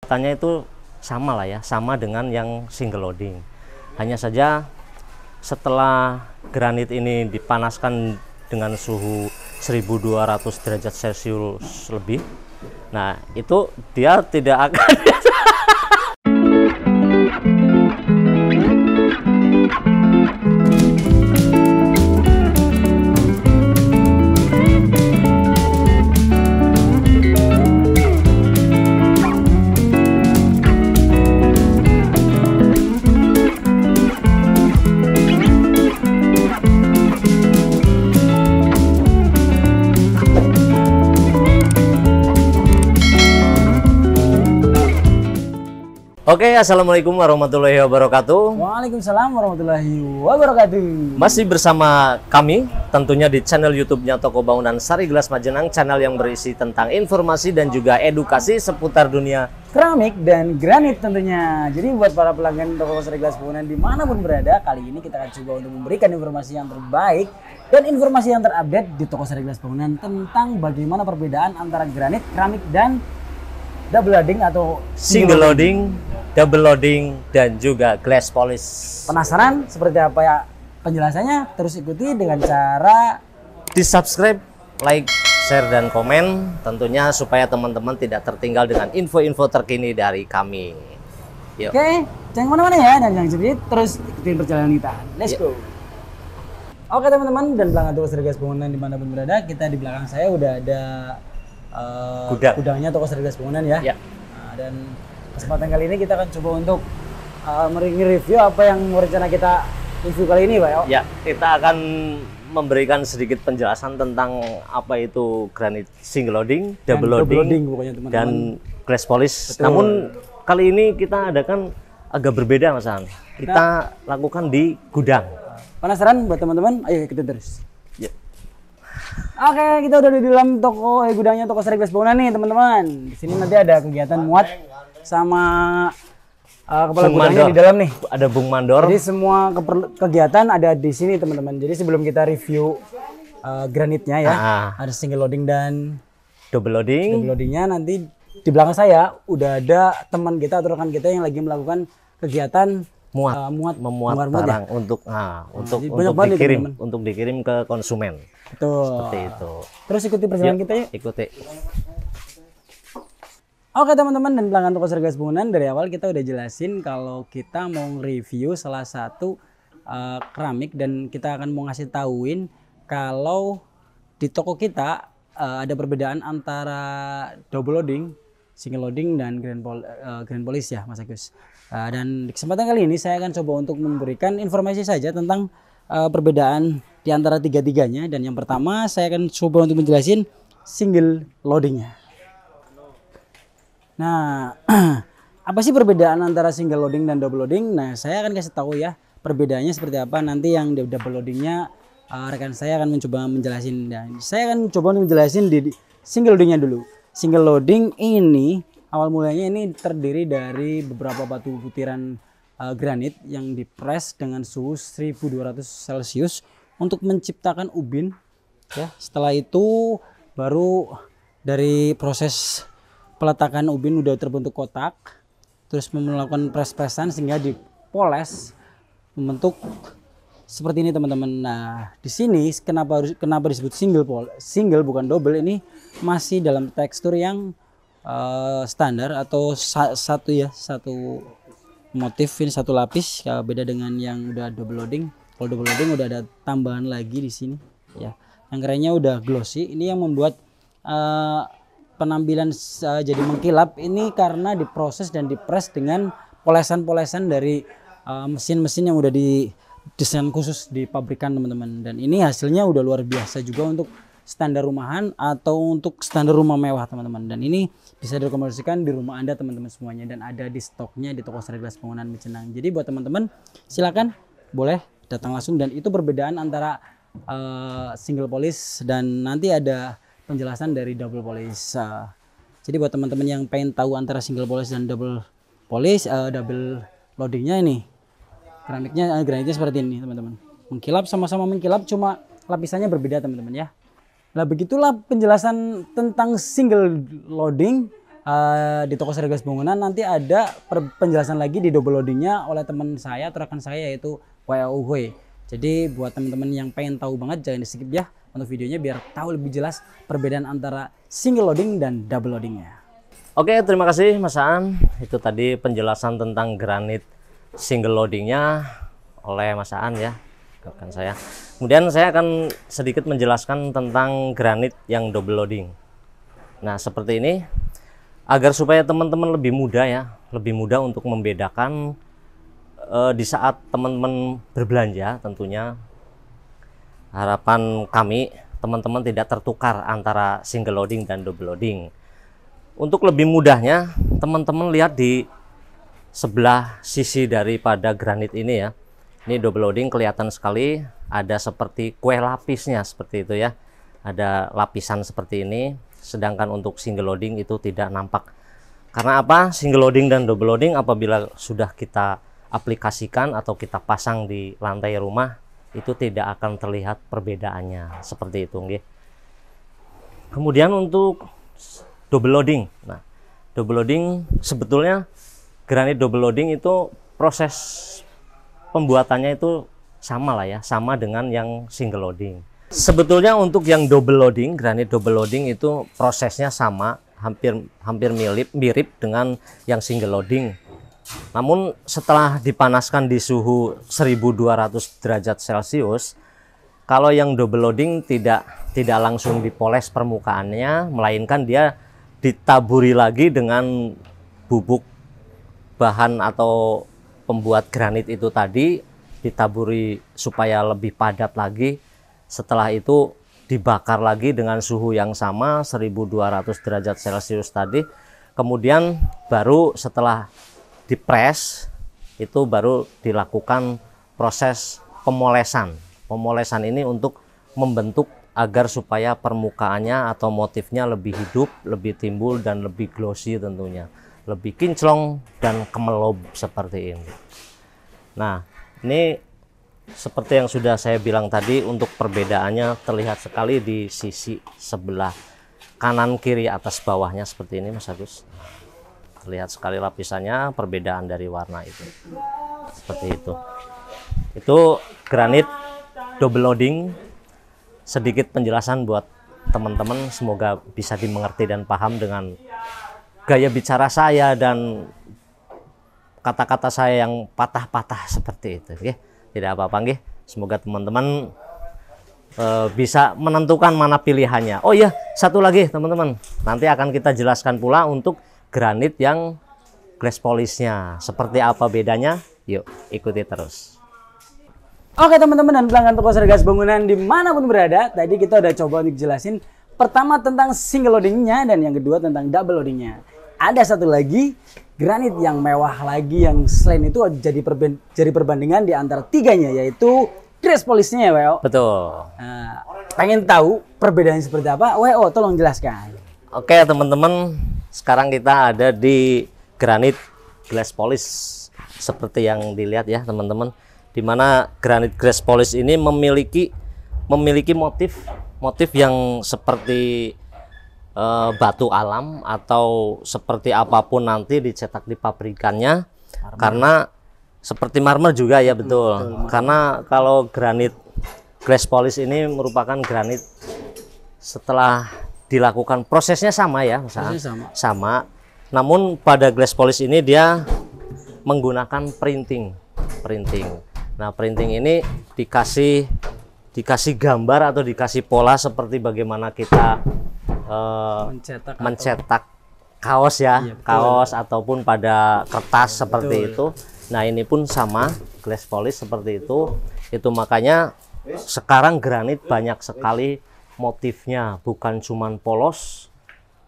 penciptanya itu sama lah ya, sama dengan yang single loading. Hanya saja setelah granit ini dipanaskan dengan suhu 1200 derajat Celcius lebih, nah itu dia tidak akan Oke, assalamualaikum warahmatullahi wabarakatuh. Waalaikumsalam warahmatullahi wabarakatuh. Masih bersama kami, tentunya di channel YouTube-nya Toko Bangunan Sari Gelas Majenang, channel yang berisi tentang informasi dan juga edukasi seputar dunia keramik dan granit tentunya. Jadi buat para pelanggan Toko Sari Gelas Bangunan dimanapun berada, kali ini kita akan coba untuk memberikan informasi yang terbaik dan informasi yang terupdate di Toko Sari Gelas Bangunan tentang bagaimana perbedaan antara granit, keramik, dan double loading atau single loading, double loading, dan juga glass polish. Penasaran seperti apa ya penjelasannya? Terus ikuti dengan cara Di subscribe, like, share, dan komen tentunya supaya teman-teman tidak tertinggal dengan info-info terkini dari kami. Yuk. Oke, jangan kemana-mana ya, dan jangan sedikit, terus ikutin perjalanan kita. Let's go. Oke teman-teman dan pelanggan Toko Sari Gelas Bangunan dimanapun berada, kita di belakang saya udah ada gudangnya Toko Sari Gelas Bangunan ya. Nah, dan kesempatan kali ini kita akan coba untuk mereview apa yang rencana kita review kali ini, Pak. Ya, kita akan memberikan sedikit penjelasan tentang apa itu granit single loading, double loading, pokoknya, teman-teman, dan glass polish. Betul. Namun kali ini kita adakan agak berbeda, Mas An. Kita lakukan di gudang. Penasaran buat teman-teman? Ayo kita terus. Ya. Oke, kita udah di dalam gudangnya Toko Sari Gelas Bangunan nih, teman-teman. Di sini nanti ada kegiatan muat sama kepala gudangnya di dalam nih. Ada Bung Mandor. Jadi semua kegiatan ada di sini, teman-teman. Jadi sebelum kita review granitnya ya, ada single loading dan double loading. double loadingnya nanti di belakang saya udah ada teman kita atau rekan kita yang lagi melakukan kegiatan memuat barang ya? untuk dikirim, untuk dikirim ke konsumen. Betul. Seperti itu. Terus ikuti perjalanan kita yuk. Ikuti. Oke teman-teman dan pelanggan Toko Sari Gelas Bangunan, dari awal kita udah jelasin kalau kita mau review salah satu keramik dan kita akan mau ngasih tauin kalau di toko kita ada perbedaan antara double loading, single loading, dan grand polish ya, Mas Agus. Dan di kesempatan kali ini saya akan coba untuk memberikan informasi saja tentang perbedaan di antara tiga-tiganya. Dan yang pertama saya akan coba untuk menjelasin single loadingnya. Nah, apa sih perbedaan antara single loading dan double loading? Nah, saya akan kasih tahu ya perbedaannya seperti apa. Nanti yang double loadingnya rekan saya akan mencoba menjelasin. Dan saya akan coba untuk menjelasin di single loadingnya dulu. Single loading ini awal mulanya ini terdiri dari beberapa batu butiran granit yang dipres dengan suhu 1200 Celcius untuk menciptakan ubin. Ya, setelah itu baru dari proses peletakan ubin udah terbentuk kotak, terus melakukan pres-presan sehingga dipoles membentuk seperti ini, teman-teman. Nah, di sini kenapa disebut single bukan double, ini masih dalam tekstur yang standar atau satu motif, ini satu lapis, beda dengan yang udah double loading. Kalau double loading udah ada tambahan lagi di sini ya. Yang kerennya udah glossy. Ini yang membuat penampilan jadi mengkilap ini karena diproses dan dipres dengan polesan-polesan dari mesin-mesin yang udah didesain khusus di pabrikan, teman-teman. Dan ini hasilnya udah luar biasa juga untuk standar rumahan atau untuk standar rumah mewah, teman-teman. Dan ini bisa direkomendasikan di rumah Anda, teman-teman semuanya, dan ada di stoknya di Toko Sari Gelas Bangunan Majenang. Jadi buat teman-teman silakan boleh datang langsung. Dan itu perbedaan antara single polish dan nanti ada penjelasan dari double polish. Jadi buat teman-teman yang pengen tahu antara single polish dan double polish, double loadingnya ini granitnya seperti ini, teman-teman. Mengkilap, sama-sama mengkilap, cuma lapisannya berbeda, teman-teman ya. Nah, begitulah penjelasan tentang single loading di toko Sergas Bangunan nanti ada penjelasan lagi di double loadingnya oleh teman saya atau rekan saya yaitu WO Hui. Jadi buat teman-teman yang pengen tahu banget jangan di skip ya untuk videonya biar tahu lebih jelas perbedaan antara single loading dan double loadingnya. Oke, terima kasih Mas Aan. Itu tadi penjelasan tentang granit single loadingnya oleh Mas Aan ya, rekan saya. Kemudian saya akan sedikit menjelaskan tentang granit yang double loading. Nah, seperti ini agar supaya teman-teman lebih mudah ya, lebih mudah untuk membedakan di saat teman-teman berbelanja. Tentunya harapan kami teman-teman tidak tertukar antara single loading dan double loading. Untuk lebih mudahnya teman-teman lihat di sebelah sisi daripada granit ini ya. Ini double loading kelihatan sekali ada seperti kue lapisnya seperti itu ya. Ada lapisan seperti ini, sedangkan untuk single loading itu tidak nampak. Karena apa? Single loading dan double loading apabila sudah kita aplikasikan atau kita pasang di lantai rumah itu tidak akan terlihat perbedaannya seperti itu nggih. Kemudian untuk double loading. Nah, double loading sebetulnya granit double loading itu proses pembuatannya itu sama lah ya, sama dengan yang single loading. Sebetulnya untuk yang double loading, granit double loading itu prosesnya sama, hampir mirip dengan yang single loading. Namun setelah dipanaskan di suhu 1200 derajat Celcius, kalau yang double loading tidak langsung dipoles permukaannya, melainkan dia ditaburi lagi dengan bubuk bahan atau pembuat granit itu tadi, ditaburi supaya lebih padat lagi. Setelah itu dibakar lagi dengan suhu yang sama 1200 derajat Celcius tadi. Kemudian baru setelah dipres itu baru dilakukan proses pemolesan. Pemolesan ini untuk membentuk agar supaya permukaannya atau motifnya lebih hidup, lebih timbul dan lebih glossy tentunya, lebih kinclong dan kemelob seperti ini. Nah, ini seperti yang sudah saya bilang tadi, untuk perbedaannya terlihat sekali di sisi sebelah kanan kiri atas bawahnya seperti ini Mas Agus. Terlihat sekali lapisannya, perbedaan dari warna itu seperti itu. Itu granit double loading. Sedikit penjelasan buat teman-teman, semoga bisa dimengerti dan paham dengan gaya bicara saya dan kata-kata saya yang patah-patah seperti itu ya. Tidak apa-apa nggih. Semoga teman-teman bisa menentukan mana pilihannya. Oh iya, satu lagi teman-teman, nanti akan kita jelaskan pula untuk granit yang glass polishnya seperti apa bedanya. Yuk ikuti terus. Oke teman-teman dan pelanggan toko Sergas Bangunan dimanapun berada, tadi kita udah coba untuk jelasin pertama tentang single loadingnya dan yang kedua tentang double loadingnya. Ada satu lagi granit yang mewah lagi yang selain itu jadi perbandingan di antara tiganya, yaitu glass polishnya ya WO. Betul. Nah, pengen tahu perbedaannya seperti apa? WO tolong jelaskan. Oke teman-teman, sekarang kita ada di granit glass polish seperti yang dilihat ya teman-teman, dimana granit glass polish ini memiliki motif yang seperti batu alam atau seperti apapun nanti dicetak di pabrikannya, karena seperti marmer juga ya betul. Karena kalau granit glass polish ini merupakan granit setelah dilakukan prosesnya sama ya, sama. Namun pada glass polish ini dia menggunakan printing. Nah, printing ini dikasih gambar atau dikasih pola seperti bagaimana kita mencetak kaos ya, iya, kaos ataupun pada kertas seperti itu. Nah, ini pun sama glass polish seperti itu. Itu makanya sekarang granit banyak sekali motifnya, bukan cuman polos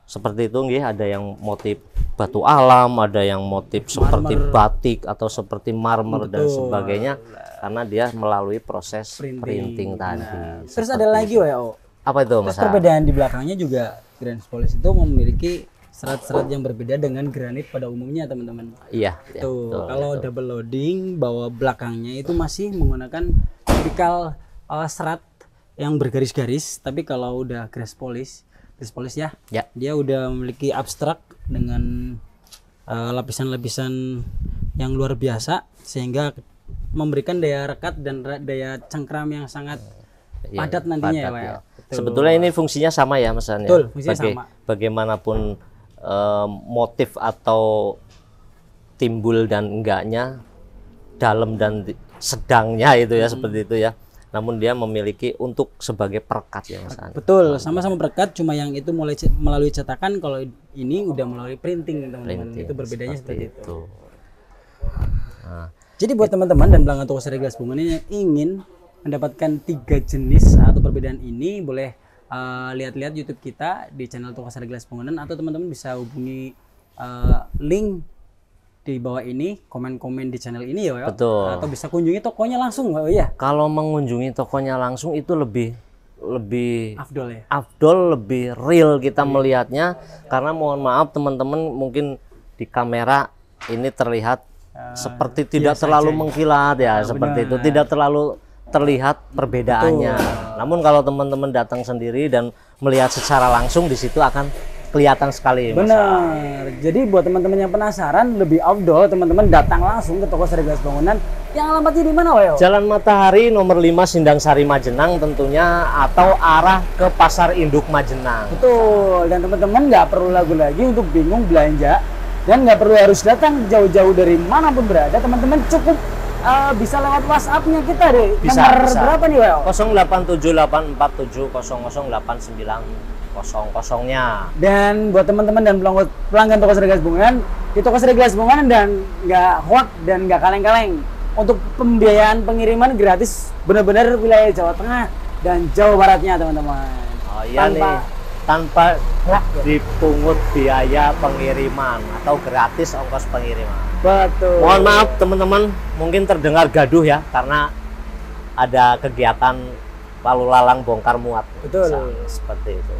seperti itu nggih, ada yang motif batu alam, ada yang motif seperti batik atau seperti marmer dan sebagainya, karena dia melalui proses printing tadi. Nah, terus ada lagi WO. Apa itu Mas? Perbedaan di belakangnya juga granit polish itu memiliki serat-serat yang berbeda dengan granit pada umumnya teman-teman. Iya. Tuh, kalau double loading bahwa belakangnya itu masih menggunakan tipikal serat yang bergaris-garis, tapi kalau udah glass polish glass polish ya. Ya. Dia udah memiliki abstrak dengan lapisan-lapisan yang luar biasa sehingga memberikan daya rekat dan daya cengkram yang sangat padat nantinya ya, Pak. Ya. Sebetulnya ini fungsinya sama ya, Mas An, ya. Betul, fungsinya sama. Bagaimanapun motif atau timbul dan enggaknya, dalam dan sedangnya itu ya seperti itu ya. Namun dia memiliki untuk sebagai perekat ya, Mas An. Betul, sama-sama perekat, cuma yang itu mulai melalui cetakan, kalau ini udah melalui printing, teman-teman. Itu berbedanya seperti itu. Nah. Jadi buat teman-teman dan pelanggan toko Sari Gelas Bangunan yang ingin mendapatkan 3 jenis atau perbedaan ini, boleh lihat-lihat YouTube kita di channel toko Sari Gelas Bangunan, atau teman-teman bisa hubungi link di bawah ini, komen-komen di channel ini ya, Pak. Betul. Atau bisa kunjungi tokonya langsung, Pak. Ya. Kalau mengunjungi tokonya langsung itu lebih afdol ya. Afdol, lebih real kita melihatnya, karena mohon maaf teman-teman, mungkin di kamera ini terlihat seperti tidak terlalu mengkilat ya, seperti itu, tidak terlalu terlihat perbedaannya. Namun kalau teman-teman datang sendiri dan melihat secara langsung, di situ akan kelihatan sekali. Benar. Jadi buat teman-teman yang penasaran, lebih afdol teman-teman datang langsung ke toko Sari Gelas Bangunan. Yang alamatnya di mana, Pak? Jalan Matahari nomor 5 Sindang Sari Majenang tentunya, atau arah ke Pasar Induk Majenang. Betul. Dan teman-teman nggak perlu ragu lagi untuk bingung belanja, dan nggak perlu harus datang jauh-jauh dari manapun berada. Teman-teman cukup bisa lewat WhatsApp-nya kita deh. Nomor berapa nih, Pak? 087847008900-nya. Dan buat teman-teman dan pelanggan toko Sari Gelas Bangunan, di toko Sari Gelas Bangunan dan nggak hoak dan nggak kaleng-kaleng. Untuk pembiayaan pengiriman gratis, benar-benar wilayah Jawa Tengah dan Jawa Baratnya, teman-teman. Oh iya, tanpa dipungut biaya pengiriman atau gratis ongkos pengiriman. Betul. Mohon maaf teman-teman, mungkin terdengar gaduh ya, karena ada kegiatan lalu lalang bongkar muat. Betul. Seperti itu.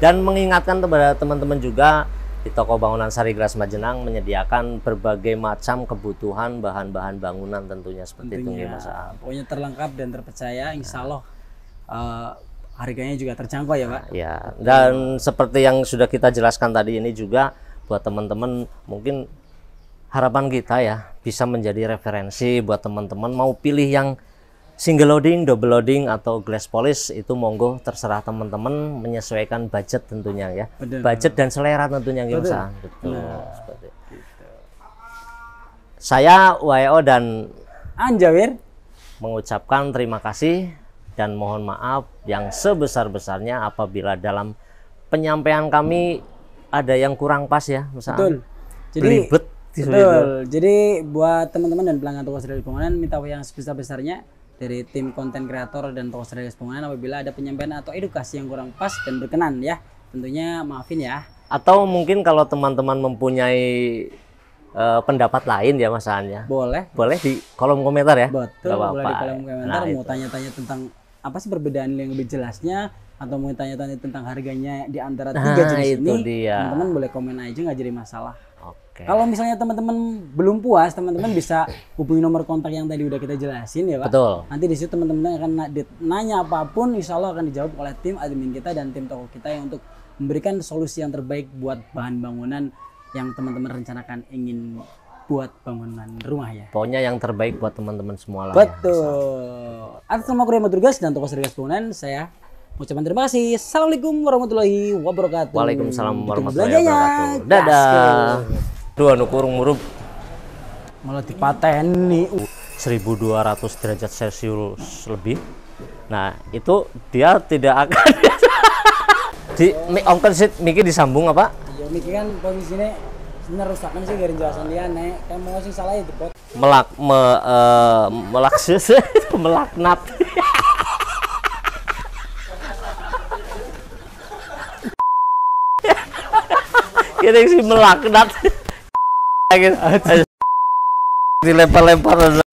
Dan mengingatkan kepada teman-teman juga, di toko bangunan Sari Gelas Majenang menyediakan berbagai macam kebutuhan bahan-bahan bangunan tentunya seperti itu ya, Mas. Pokoknya terlengkap dan terpercaya, insya Allah harganya juga terjangkau ya, Pak. Ya, dan seperti yang sudah kita jelaskan tadi ini juga buat teman-teman, mungkin harapan kita ya bisa menjadi referensi buat teman-teman mau pilih yang single loading, double loading, atau glass polish, itu monggo terserah teman-teman, menyesuaikan budget tentunya ya. Betul. Budget dan selera tentunya ya, Mas. Betul. Seperti itu. Saya WO dan Anjawir mengucapkan terima kasih dan mohon maaf yang sebesar-besarnya apabila dalam penyampaian kami ada yang kurang pas ya, Mas. Betul. Jadi ribet. Betul. Jadi buat teman-teman dan pelanggan toko Sari Gelas Bangunan, minta yang sebesar-besarnya dari tim konten kreator dan toko Sari Gelas Bangunan apabila ada penyampaian atau edukasi yang kurang pas dan berkenan ya, tentunya maafin ya. Atau mungkin kalau teman-teman mempunyai pendapat lain ya, Mas An ya, boleh di kolom komentar ya. Betul, boleh di kolom komentar. Mau tanya-tanya tentang apa sih perbedaan yang lebih jelasnya, atau mau tanya-tanya tentang harganya di antara 3 jenis ini, teman-teman boleh komen aja, nggak jadi masalah. Kalau misalnya teman-teman belum puas, teman-teman bisa hubungi nomor kontak yang tadi udah kita jelasin ya, Pak. Betul. Nanti di situ teman-teman akan nanya apapun, insya Allah akan dijawab oleh tim admin kita dan tim toko kita yang untuk memberikan solusi yang terbaik buat bahan bangunan yang teman-teman rencanakan ingin buat bangunan rumah ya. Pokoknya yang terbaik buat teman-teman semua lah. Betul. Atas nama kru yang bertugas dan toko Sari Gelas Bangunan, saya ucapkan terima kasih. Assalamualaikum warahmatullahi wabarakatuh. Waalaikumsalam warahmatullahi wabarakatuh. Dadah. Dua nukurung murup malah dipateni 1200 derajat Celcius lebih. Nah itu dia tidak akan di ongkon sit mikir disambung apa? Iya mikir kan posisinya sebenarnya rusakan sih garing jelasan dia nek kan mau sing salah ya depot melaknat. Kita sih melaknat. Dilempar-lempar